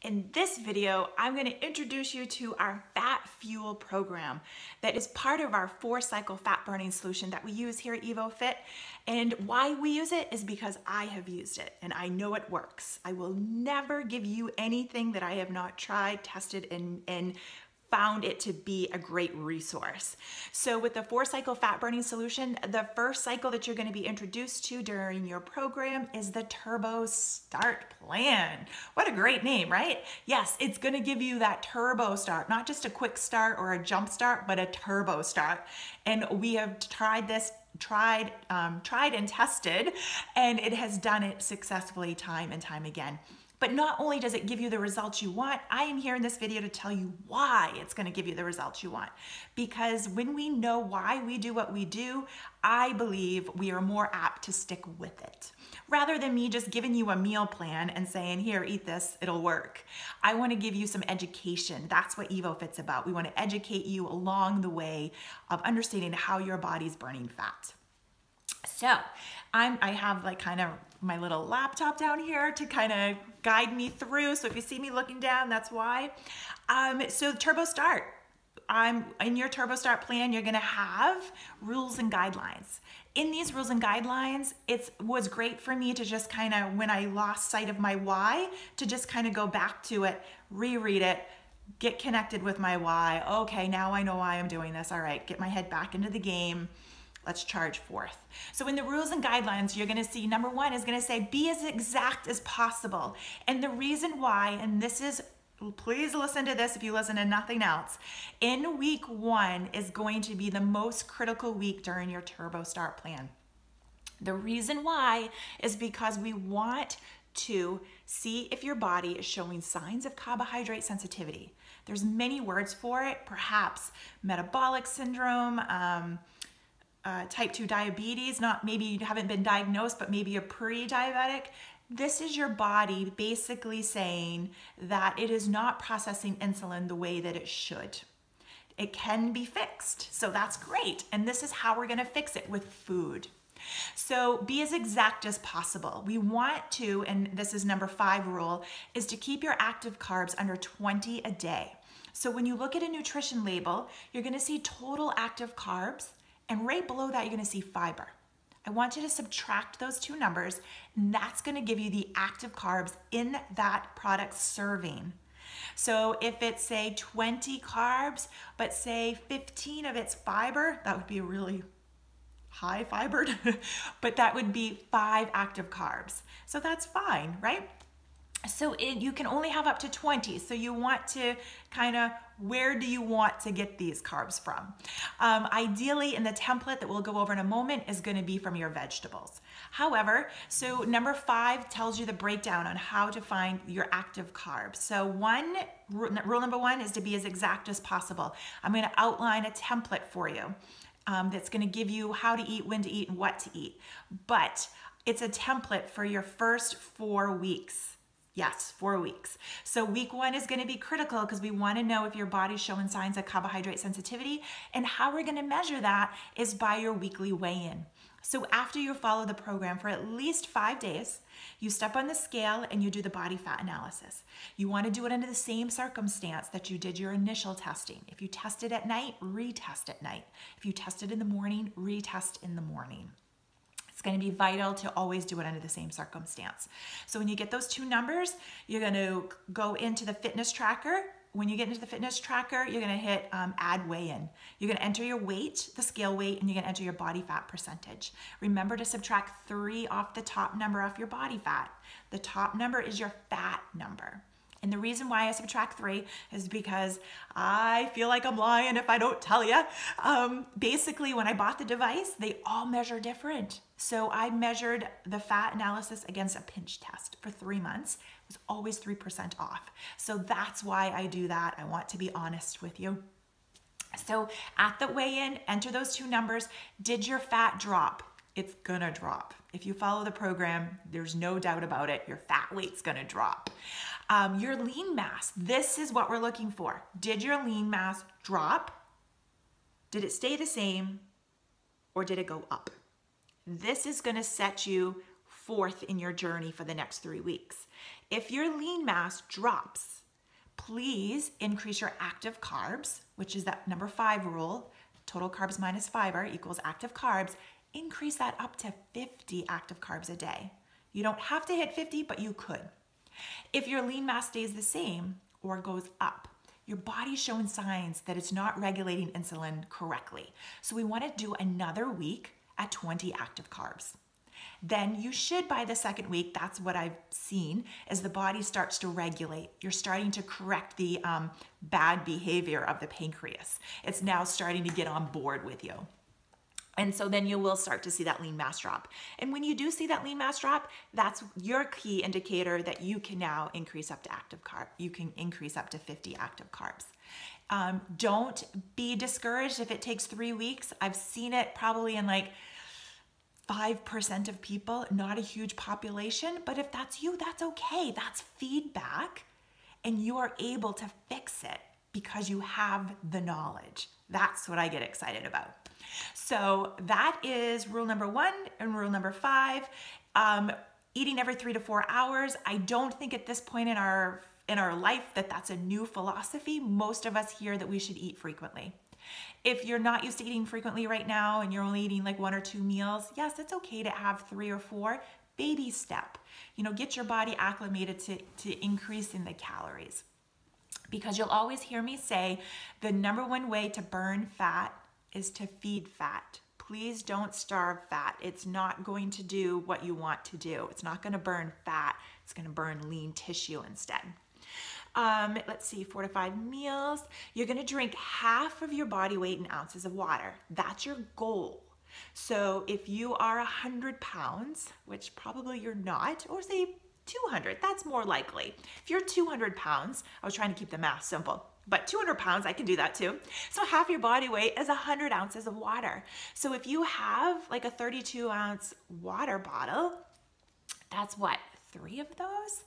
In this video, I'm going to introduce you to our Fat Fuel program that is part of our 4-cycle fat burning solution that we use here at EvoFit. And why we use it is because I have used it and I know it works. I will never give you anything that I have not tried, tested, and found it to be a great resource. So with the 4-cycle fat burning solution, the first cycle that you're going to be introduced to during your program is the Turbo Start Plan. What a great name, right? Yes, it's going to give you that turbo start, not just a quick start or a jump start, but a turbo start. And we have tried this, tried and tested, and it has done it successfully time and time again. But not only does it give you the results you want, I am here in this video to tell you why it's going to give you the results you want. Because when we know why we do what we do, I believe we are more apt to stick with it. Rather than me just giving you a meal plan and saying, here, eat this, it'll work. I want to give you some education. That's what EvoFit's about. We want to educate you along the way of understanding how your body's burning fat. So I have like kind of my little laptop down here to kind of guide me through. So if you see me looking down, that's why. So Turbo Start. In your Turbo Start plan, you're gonna have rules and guidelines. In these rules and guidelines, it was great for me to just kind of, when I lost sight of my why, to just kind of go back to it, reread it, get connected with my why. Okay, now I know why I'm doing this. All right, get my head back into the game. Let's charge forth. So in the rules and guidelines, you're gonna see number 1 is gonna say, be as exact as possible. And the reason why, and this is, please listen to this if you listen to nothing else, in week 1 is going to be the most critical week during your Turbo Start plan. The reason why is because we want to see if your body is showing signs of carbohydrate sensitivity. There's many words for it, perhaps metabolic syndrome, type 2 diabetes, maybe you haven't been diagnosed, but maybe you're pre-diabetic. This is your body basically saying that it is not processing insulin the way that it should. It can be fixed, so that's great. And this is how we're gonna fix it, with food. So be as exact as possible. We want to, and this is number 5 rule, is to keep your active carbs under 20 a day. So when you look at a nutrition label, you're gonna see total active carbs, and right below that, you're gonna see fiber. I want you to subtract those 2 numbers, and that's gonna give you the active carbs in that product serving. So if it's, say, 20 carbs, but say 15 of it's fiber, that would be really high fibered, but that would be 5 active carbs. So that's fine, right? So you can only have up to 20. So you want to kind of, where do you want to get these carbs from? Ideally, in the template that we'll go over in a moment, is going to be from your vegetables. However, so number 5 tells you the breakdown on how to find your active carbs. So rule number 1 is to be as exact as possible. I'm going to outline a template for you that's going to give you how to eat, when to eat, and what to eat. But it's a template for your first 4 weeks. Yes, 4 weeks. So week 1 is going to be critical because we want to know if your body's showing signs of carbohydrate sensitivity, and how we're going to measure that is by your weekly weigh-in. So after you follow the program for at least 5 days, you step on the scale and you do the body fat analysis. You want to do it under the same circumstance that you did your initial testing. If you tested at night, retest at night. If you tested in the morning, retest in the morning. It's going to be vital to always do it under the same circumstance. So when you get those 2 numbers, you're going to go into the fitness tracker. When you get into the fitness tracker, you're going to hit add weigh-in. You're going to enter your weight, the scale weight, and you're going to enter your body fat percentage. Remember to subtract 3 off the top number off your body fat. The top number is your fat number. And the reason why I subtract 3 is because I feel like I'm lying if I don't tell you. Basically, when I bought the device, they all measure different. So I measured the fat analysis against a pinch test for 3 months. It was always 3% off. So that's why I do that. I want to be honest with you. So at the weigh-in, enter those 2 numbers. Did your fat drop? It's gonna drop. If you follow the program, there's no doubt about it. Your fat weight's gonna drop. Your lean mass, this is what we're looking for. Did your lean mass drop? Did it stay the same? Or did it go up? This is gonna set you forth in your journey for the next 3 weeks. If your lean mass drops, please increase your active carbs, which is that number 5 rule. Total carbs minus fiber equals active carbs. Increase that up to 50 active carbs a day. You don't have to hit 50, but you could. If your lean mass stays the same or goes up, your body's showing signs that it's not regulating insulin correctly. So we want to do another week at 20 active carbs. Then you should, by the second week, that's what I've seen, as the body starts to regulate. You're starting to correct the bad behavior of the pancreas. It's now starting to get on board with you. And so then you will start to see that lean mass drop. And when you do see that lean mass drop, that's your key indicator that you can now increase up to active carb. You can increase up to 50 active carbs. Don't be discouraged if it takes 3 weeks. I've seen it probably in like 5% of people, not a huge population, but if that's you, that's okay. That's feedback, and you are able to fix it because you have the knowledge. That's what I get excited about. So that is rule number 1 and rule number 5. Eating every 3 to 4 hours. I don't think at this point in our life that that's a new philosophy. Most of us hear that we should eat frequently. If you're not used to eating frequently right now and you're only eating like 1 or 2 meals, yes, it's okay to have 3 or 4. Baby step. You know, get your body acclimated to increasing the calories. Because you'll always hear me say the number 1 way to burn fat is to feed fat. Please don't starve fat. It's not going to do what you want to do. It's not going to burn fat. It's going to burn lean tissue instead. Let's see, 4 to 5 meals. You're going to drink half of your body weight in ounces of water. That's your goal. So if you are 100 pounds, which probably you're not, or say 200, that's more likely. If you're 200 pounds, I was trying to keep the math simple, but 200 pounds, I can do that too. So half your body weight is 100 ounces of water. So if you have like a 32-ounce water bottle, that's what, 3 of those?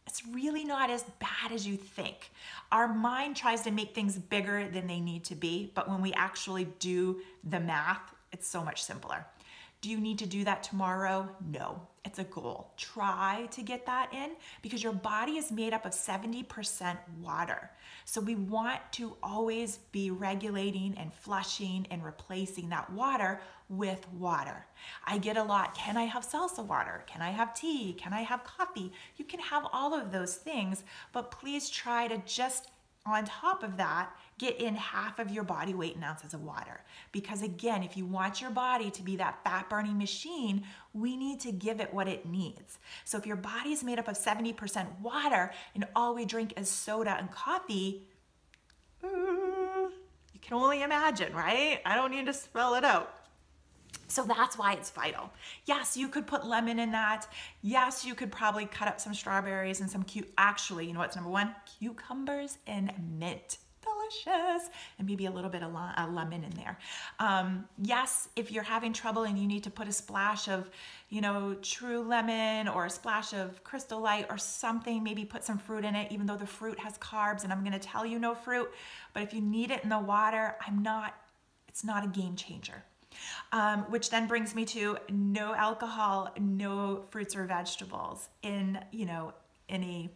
It's really not as bad as you think. Our mind tries to make things bigger than they need to be, but when we actually do the math, it's so much simpler. Do you need to do that tomorrow? No, it's a goal. Try to get that in because your body is made up of 70% water. So we want to always be regulating and flushing and replacing that water with water. I get a lot, can I have salsa water? Can I have tea? Can I have coffee? You can have all of those things, but please try to just on top of that, get in half of your body weight in ounces of water. Because again, if you want your body to be that fat burning machine, we need to give it what it needs. So if your body is made up of 70% water and all we drink is soda and coffee, you can only imagine, right? I don't need to spell it out. So that's why it's vital. Yes, you could put lemon in that. Yes, you could probably cut up some strawberries and some actually, you know what's number 1? Cucumbers and mint. Delicious. And maybe a little bit of lemon in there. Yes, if you're having trouble and you need to put a splash of, you know, True Lemon or a splash of Crystal Light or something, maybe put some fruit in it, even though the fruit has carbs, and I'm going to tell you no fruit, but if you need it in the water, it's not a game changer. Which then brings me to no alcohol, no fruits or vegetables in, you know, in a,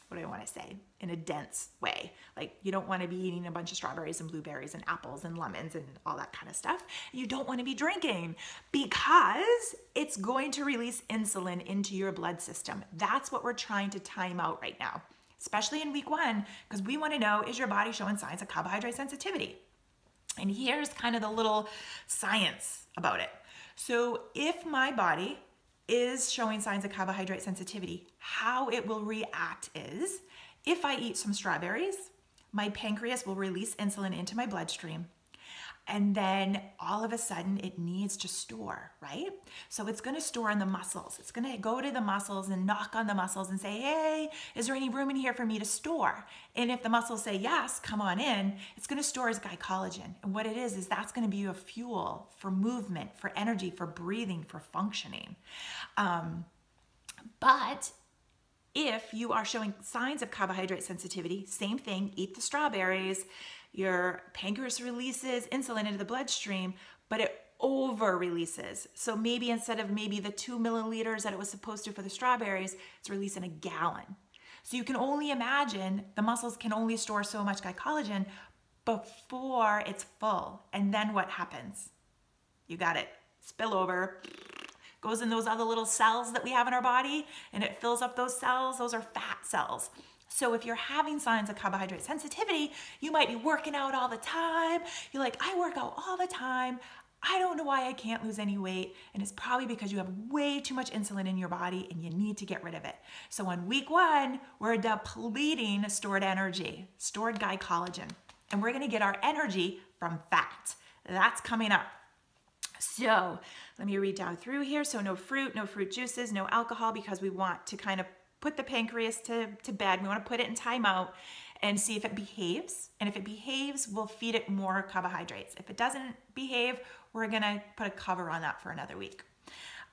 what do I want to say? In a dense way. Like you don't want to be eating a bunch of strawberries and blueberries and apples and lemons and all that kind of stuff. You don't want to be drinking because it's going to release insulin into your blood system. That's what we're trying to time out right now, especially in week 1, because we want to know, is your body showing signs of carbohydrate sensitivity? And here's kind of the little science about it. So if my body is showing signs of carbohydrate sensitivity, how it will react is, if I eat some strawberries, my pancreas will release insulin into my bloodstream. And then all of a sudden it needs to store, right? So it's gonna store in the muscles. It's gonna go to the muscles and knock on the muscles and say, hey, is there any room in here for me to store? And if the muscles say yes, come on in, it's gonna store as glycogen. And what it is that's gonna be a fuel for movement, for energy, for breathing, for functioning. But if you are showing signs of carbohydrate sensitivity, same thing, eat the strawberries, your pancreas releases insulin into the bloodstream, but it over releases. So maybe instead of maybe the 2 milliliters that it was supposed to for the strawberries, it's releasing a gallon. So you can only imagine the muscles can only store so much glycogen before it's full. And then what happens? You got it. Spillover goes in those other little cells that we have in our body, and it fills up those cells. Those are fat cells. So if you're having signs of carbohydrate sensitivity, you might be working out all the time. You're like, I work out all the time. I don't know why I can't lose any weight. And it's probably because you have way too much insulin in your body and you need to get rid of it. So on week 1, we're depleting stored energy, stored glycogen. And we're gonna get our energy from fat. That's coming up. So let me read down through here. So no fruit juices, no alcohol, because we want to kind of put the pancreas to bed. We want to put it in timeout and see if it behaves. And if it behaves, we'll feed it more carbohydrates. If it doesn't behave, we're gonna put a cover on that for another week.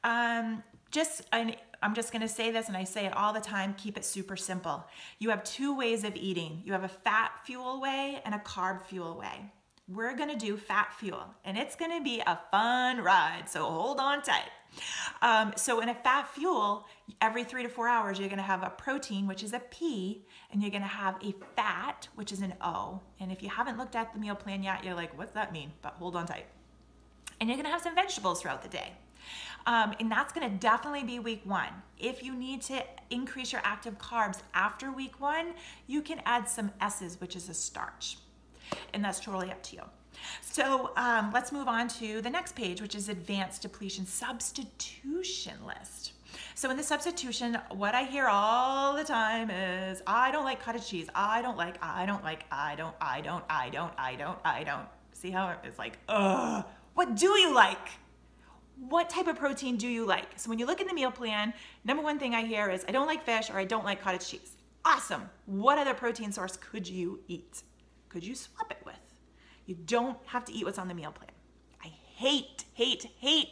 I'm just gonna say this, and I say it all the time, keep it super simple. You have 2 ways of eating. You have a fat fuel way and a carb fuel way. We're gonna do fat fuel, and it's gonna be a fun ride, so hold on tight. So in a fat fuel, every 3 to 4 hours, you're gonna have a protein, which is a P, and you're gonna have a fat, which is an O. And if you haven't looked at the meal plan yet, you're like, what's that mean? But hold on tight. And you're gonna have some vegetables throughout the day. And that's gonna definitely be week 1. If you need to increase your active carbs after week 1, you can add some S's, which is a starch. And that's totally up to you. So let's move on to the next page, which is Advanced Depletion Substitution List. So in the substitution, what I hear all the time is, I don't like cottage cheese. I don't. See how it's like, what do you like? What type of protein do you like? So when you look in the meal plan, number 1 thing I hear is, I don't like fish or I don't like cottage cheese. Awesome. What other protein source could you eat? Could you swap it with? You don't have to eat what's on the meal plan. I hate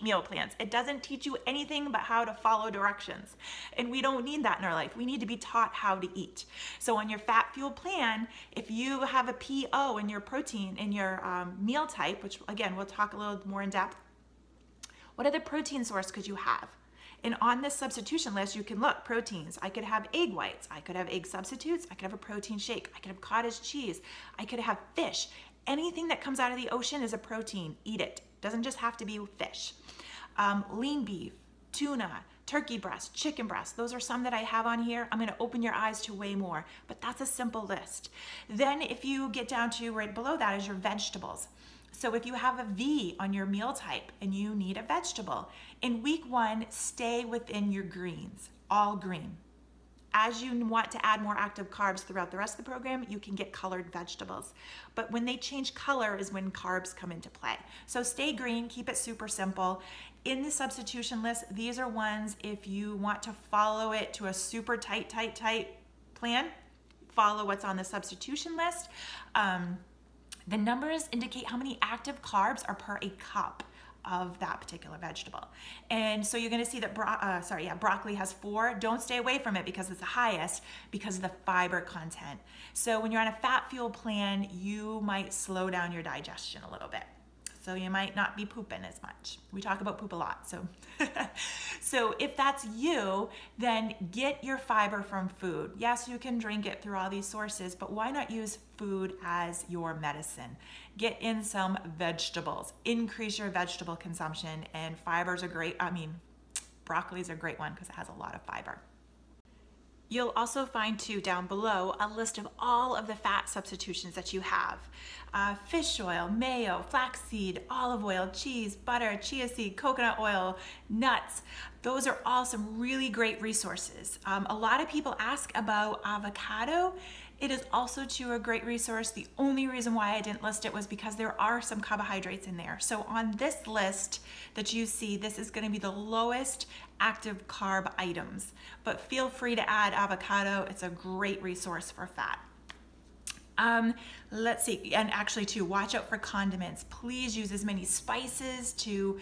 meal plans. It doesn't teach you anything but how to follow directions. And we don't need that in our life. We need to be taught how to eat. So on your fat fuel plan, if you have a PO in your protein, in your meal type, which again, we'll talk a little more in depth, what other protein source could you have? And on this substitution list, you can look, proteins. I could have egg whites. I could have egg substitutes. I could have a protein shake. I could have cottage cheese. I could have fish. Anything that comes out of the ocean is a protein. Eat it. Doesn't just have to be fish. Lean beef, tuna, turkey breast, chicken breast. Those are some that I have on here. I'm gonna open your eyes to way more, but that's a simple list. Then if you get down to right below that is your vegetables. So if you have a V on your meal type and you need a vegetable, in week 1, stay within your greens, all green. As you want to add more active carbs throughout the rest of the program, you can get colored vegetables. But when they change color is when carbs come into play. So stay green, keep it super simple. In the substitution list, these are ones if you want to follow it to a super tight plan, follow what's on the substitution list. The numbers indicate how many active carbs are per a cup of that particular vegetable. And so you're gonna see that broccoli has 4. Don't stay away from it because it's the highest because of the fiber content. So when you're on a fat fuel plan, you might slow down your digestion a little bit. So you might not be pooping as much. We talk about poop a lot, so. So if that's you, then get your fiber from food. Yes, you can drink it through all these sources, but why not use food as your medicine? Get in some vegetables, increase your vegetable consumption, and fibers are great. Broccoli is a great one because it has a lot of fiber. You'll also find too down below a list of all of the fat substitutions that you have. Fish oil, mayo, flaxseed, olive oil, cheese, butter, chia seed, coconut oil, nuts. Those are all some really great resources. A lot of people ask about avocado. It is also too a great resource. The only reason why I didn't list it was because there are some carbohydrates in there. So on this list that you see, this is going to be the lowest active carb items, but feel free to add avocado. It's a great resource for fat. Let's see, and actually too, watch out for condiments. Please use as many spices to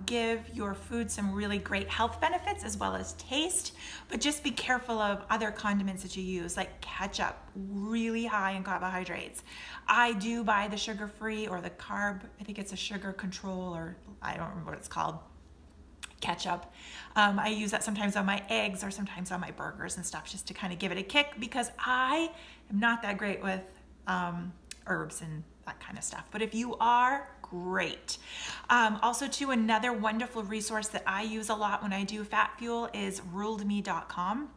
give your food some really great health benefits as well as taste, but just be careful of other condiments that you use, like ketchup, really high in carbohydrates. I do buy the sugar-free or the carb, I think it's a sugar control or I don't remember what it's called, ketchup. I use that sometimes on my eggs or sometimes on my burgers and stuff, just to kind of give it a kick, because I am not that great with herbs and that kind of stuff. But if you are, great. Also too, another wonderful resource that I use a lot when I do fat fuel is ruledme.com.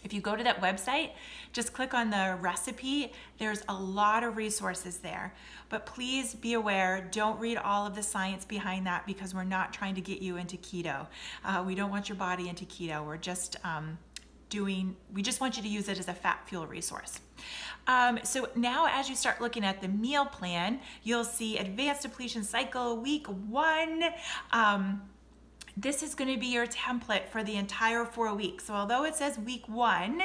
If you go to that website, just click on the recipe. There's a lot of resources there, but please be aware, don't read all of the science behind that, because we're not trying to get you into keto. We don't want your body into keto. We're just we just want you to use it as a fat fuel resource. So now as you start looking at the meal plan, you'll see Advanced Depletion Cycle Week 1. This is going to be your template for the entire 4 weeks. So although it says week 1,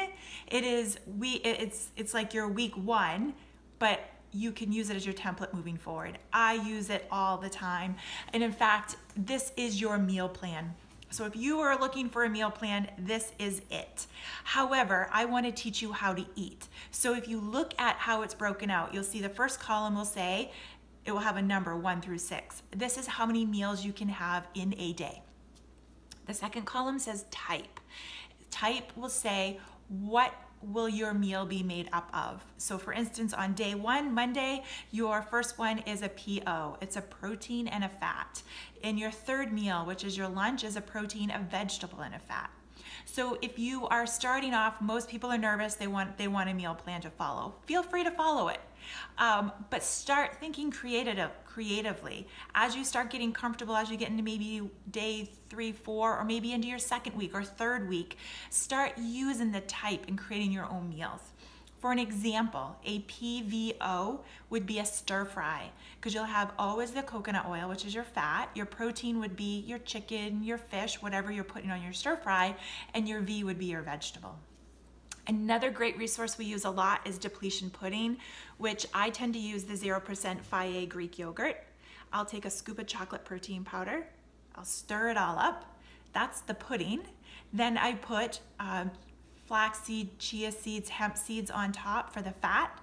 it's like your week 1, but you can use it as your template moving forward. I use it all the time. And in fact, this is your meal plan. So if you are looking for a meal plan, this is it. However, I want to teach you how to eat. So if you look at how it's broken out, you'll see the first column will say, it will have a number 1 through 6. This is how many meals you can have in a day. The second column says type. Type will say, what will your meal be made up of? So for instance, on day 1, Monday, your first one is a PO. It's a protein and a fat. In your third meal, which is your lunch, is a protein, a vegetable, and a fat. So if you are starting off, most people are nervous, they want a meal plan to follow. Feel free to follow it. But start thinking creatively. As you start getting comfortable, as you get into maybe day 3, 4, or maybe into your second week or third week, start using the type and creating your own meals. For an example, a PVO would be a stir fry, because you'll have always the coconut oil, which is your fat. Your protein would be your chicken, your fish, whatever you're putting on your stir fry, and your V would be your vegetable. Another great resource we use a lot is Depletion pudding, which I tend to use the 0% Fage Greek yogurt. I'll take a scoop of chocolate protein powder. I'll stir it all up. That's the pudding. Then I put flaxseed, chia seeds, hemp seeds on top for the fat.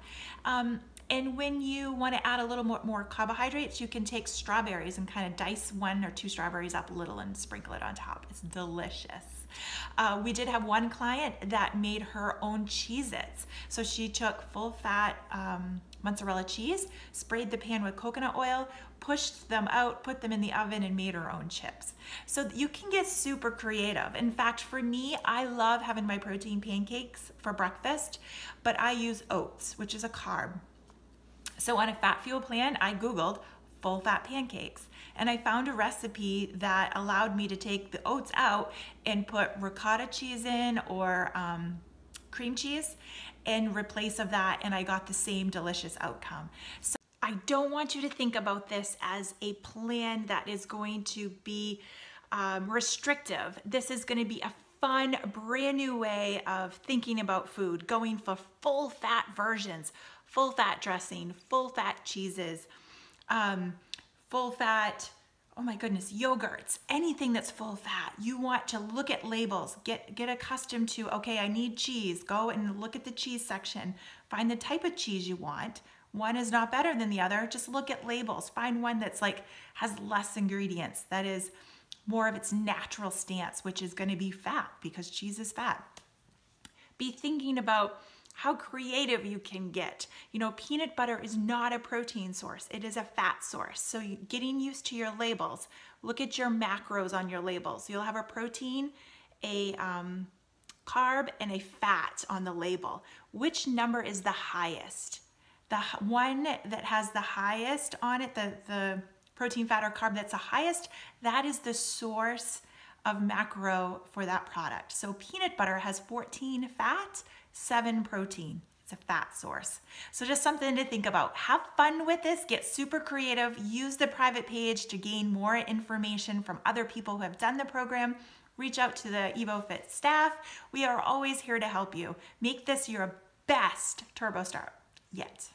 And when you want to add a little more carbohydrates, you can take strawberries and kind of dice 1 or 2 strawberries up a little and sprinkle it on top. It's delicious. We did have one client that made her own Cheez-Its. So she took full-fat mozzarella cheese, sprayed the pan with coconut oil, pushed them out, put them in the oven, and made her own chips. So you can get super creative. In fact, for me, I love having my protein pancakes for breakfast, but I use oats, which is a carb. So on a fat fuel plan, I Googled full fat pancakes, and I found a recipe that allowed me to take the oats out and put ricotta cheese in, or cream cheese in replace of that, and I got the same delicious outcome. So I don't want you to think about this as a plan that is going to be restrictive. This is going to be a fun, brand new way of thinking about food, going for full fat versions, full fat dressing, full fat cheeses, full fat, oh my goodness, yogurts, anything that's full fat. You want to look at labels, get accustomed to, okay, I need cheese. Go and look at the cheese section. Find the type of cheese you want. One is not better than the other. Just look at labels. Find one that's has less ingredients, that is more of its natural stance, which is going to be fat, because cheese is fat. Be thinking about how creative you can get. You know, peanut butter is not a protein source. It is a fat source. So getting used to your labels. Look at your macros on your labels. You'll have a protein, a carb, and a fat on the label. Which number is the highest? The one that has the highest on it, the protein, fat, or carb that's the highest, that is the source of macro for that product. So peanut butter has 14 fat, 7 protein. It's a fat source. So just something to think about. Have fun with this, get super creative, use the private page to gain more information from other people who have done the program. Reach out to the EvoFit staff. We are always here to help you. Make this your best turbo start yet.